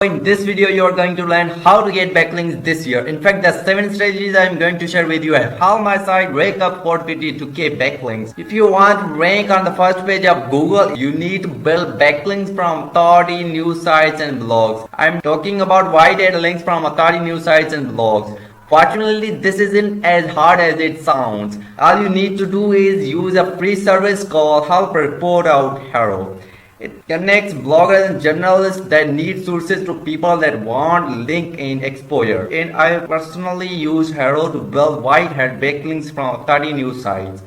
In this video, you are going to learn how to get backlinks this year. In fact, the 7 strategies I am going to share with you are how my site rank up 450 to get backlinks. If you want to rank on the first page of Google, you need to build backlinks from authority news sites and blogs. I am talking about wide data links from authority news sites and blogs. Fortunately, this isn't as hard as it sounds. All you need to do is use a free service called Help Report Out Hero. It connects bloggers and journalists that need sources to people that want LinkedIn exposure. And I personally use Hero to build white-hat backlinks from 30 news sites.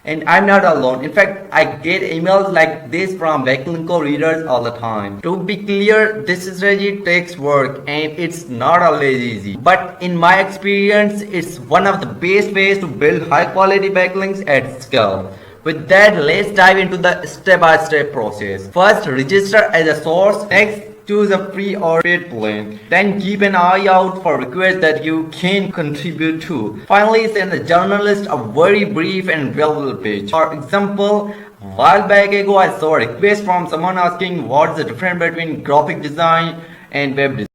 And I'm not alone. In fact, I get emails like this from Backlinko readers all the time. To be clear, this strategy takes work and it's not always easy. But in my experience, it's one of the best ways to build high-quality backlinks at scale. With that, let's dive into the step-by-step process. First, register as a source. Next, choose a free or paid plan. Then keep an eye out for requests that you can contribute to. Finally, send the journalist a very brief and valuable page. For example, a while back ago, I saw a request from someone asking what's the difference between graphic design and web design.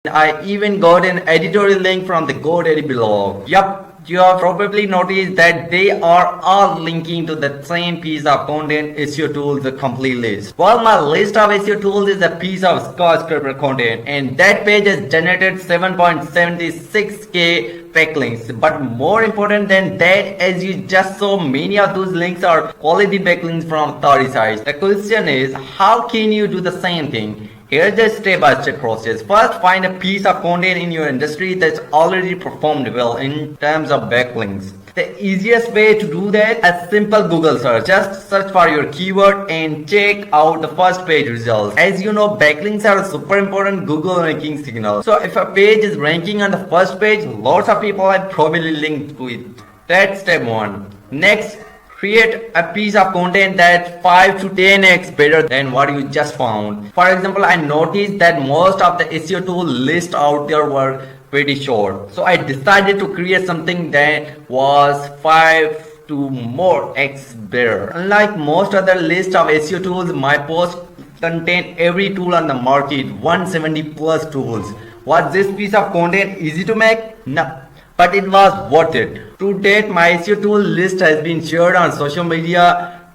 I even got an editorial link from the GoDaddy blog. Yup, you have probably noticed that they are all linking to the same piece of content, SEO tools, the complete list. Well, my list of SEO tools is a piece of skyscraper content, and that page has generated 7.76k backlinks. But more important than that, as you just saw, many of those links are quality backlinks from authority sites. The question is, how can you do the same thing? Here's the step-by-step process. First, find a piece of content in your industry that's already performed well in terms of backlinks. The easiest way to do that, a simple Google search. Just search for your keyword and check out the first page results. As you know, backlinks are a super important Google ranking signal. So if a page is ranking on the first page, lots of people have probably linked to it. That's step 1. Next, create a piece of content that's 5 to 10x better than what you just found. For example, I noticed that most of the SEO tool lists out there were pretty short. So I decided to create something that was 5 to more x better. Unlike most other list of SEO tools, my post contained every tool on the market, 170 plus tools. Was this piece of content easy to make? No. But it was worth it. To date, my SEO tool list has been shared on social media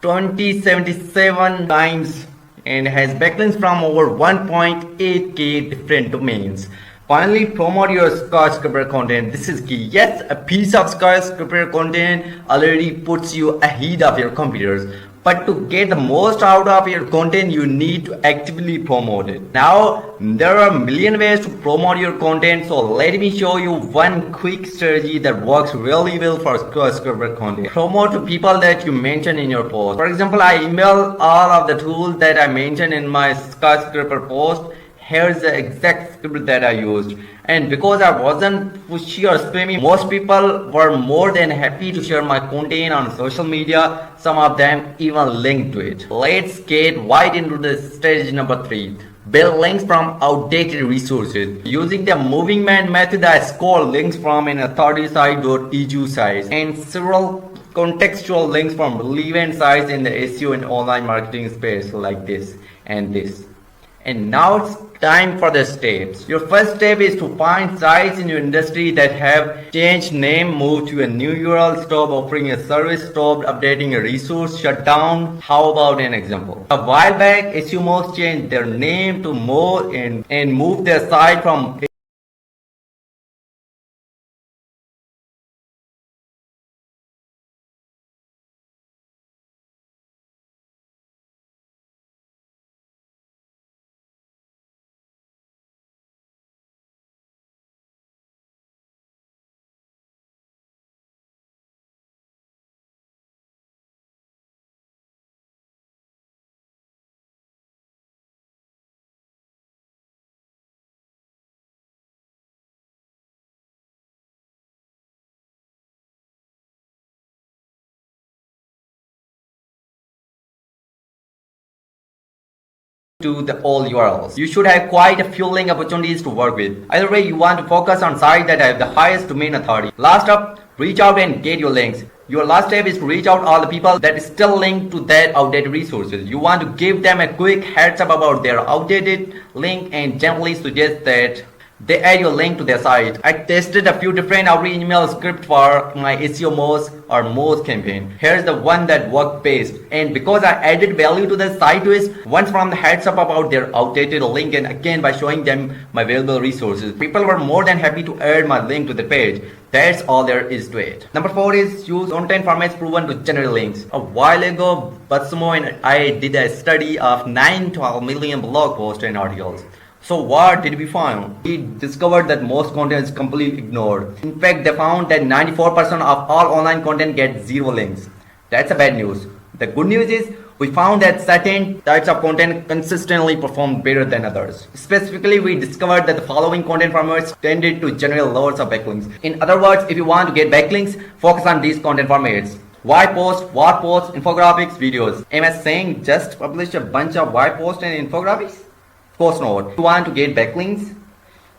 2077 times and has backlinks from over 1.8k different domains. Finally, promote your skyscraper content. This is key. Yes, a piece of skyscraper content already puts you ahead of your competitors. But to get the most out of your content, you need to actively promote it. Now, there are a million ways to promote your content, so let me show you one quick strategy that works really well for skyscraper content. Promote to people that you mention in your post. For example, I email all of the tools that I mentioned in my skyscraper post. Here's the exact script that I used. And because I wasn't pushy or spammy, most people were more than happy to share my content on social media. Some of them even linked to it. Let's get right into the strategy number 3. Build links from outdated resources. Using the moving man method, I score links from an authority site.edu site and several contextual links from relevant sites in the SEO and online marketing space like this and this. And now it's time for the steps. Your first step is to find sites in your industry that have changed name, moved to a new URL, stopped offering a service, stopped updating a resource, shut down. How about an example? A while back, SEO changed their name to more and moved their site from to the all URLs. You should have quite a few link opportunities to work with. Either way, you want to focus on sites that have the highest domain authority. Last up, reach out and get your links. Your last step is to reach out all the people that still linked to that outdated resources. You want to give them a quick heads up about their outdated link and gently suggest that they add your link to their site. I tested a few different outreach email scripts for my SEO Moz campaign. Here's the one that worked best. And because I added value to the site twist, once from the heads up about their outdated link and again by showing them my available resources, people were more than happy to add my link to the page. That's all there is to it. Number 4 is use content formats proven to generate links. A while ago, Batsumo and I did a study of 9-12 million blog posts and articles. So what did we find? We discovered that most content is completely ignored. In fact, they found that 94% of all online content gets 0 links. That's a bad news. The good news is we found that certain types of content consistently perform better than others. Specifically, we discovered that the following content formats tended to generate loads of backlinks. In other words, if you want to get backlinks, focus on these content formats. Why post, what post, infographics, videos. Am I saying just publish a bunch of why posts and infographics? Of course not. If you want to get backlinks,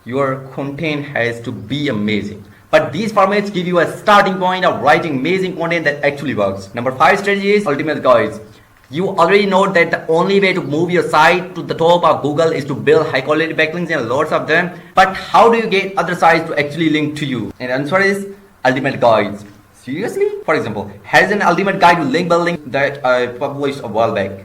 your content has to be amazing. But these formats give you a starting point of writing amazing content that actually works. Number 5 strategy is ultimate guides. You already know that the only way to move your site to the top of Google is to build high quality backlinks and lots of them. But how do you get other sites to actually link to you? And the answer is ultimate guides. Seriously? For example, here's an ultimate guide to link building that I published a while back.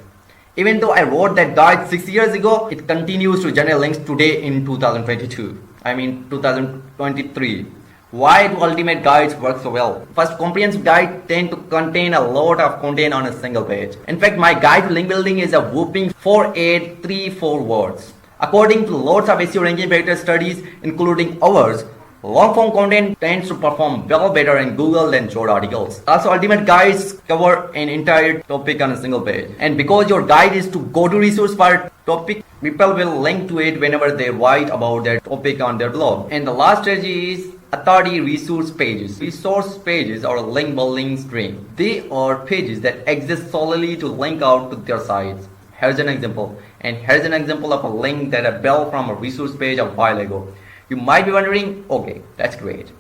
Even though I wrote that guide 6 years ago, it continues to generate links today in 2023. Why do ultimate guides work so well? First, comprehensive guides tend to contain a lot of content on a single page. In fact, my guide to link building is a whopping 4834 words. According to lots of SEO ranking vector studies, including ours, long-form content tends to perform better in Google than short articles. Also, ultimate guides cover an entire topic on a single page. And because your guide is to go-to resource for topic, people will link to it whenever they write about that topic on their blog. And the last strategy is authority resource pages. Resource pages are a link building string. They are pages that exist solely to link out to their sites. Here's an example. And here's an example of a link that I built from a resource page a while ago. You might be wondering, okay, that's great.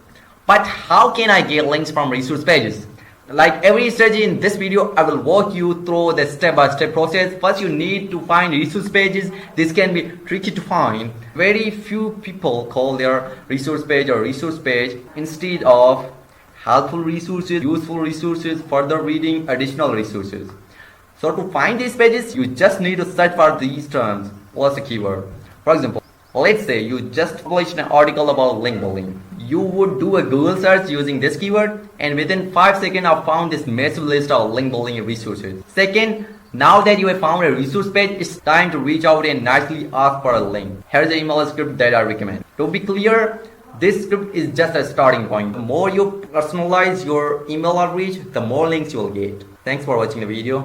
But how can I get links from resource pages? Like every strategy in this video, I will walk you through the step-by-step process. First, you need to find resource pages. This can be tricky to find. Very few people call their resource page or resource page instead of helpful resources, useful resources, further reading, additional resources. So to find these pages, you just need to search for these terms plus a keyword. For example, let's say you just published an article about link building. You would do a Google search using this keyword, and within 5 seconds I found this massive list of link building resources. Second, now that you have found a resource page, it's time to reach out and nicely ask for a link. Here's the email script that I recommend. To be clear, this script is just a starting point. The more you personalize your email outreach, the more links you will get. Thanks for watching the video.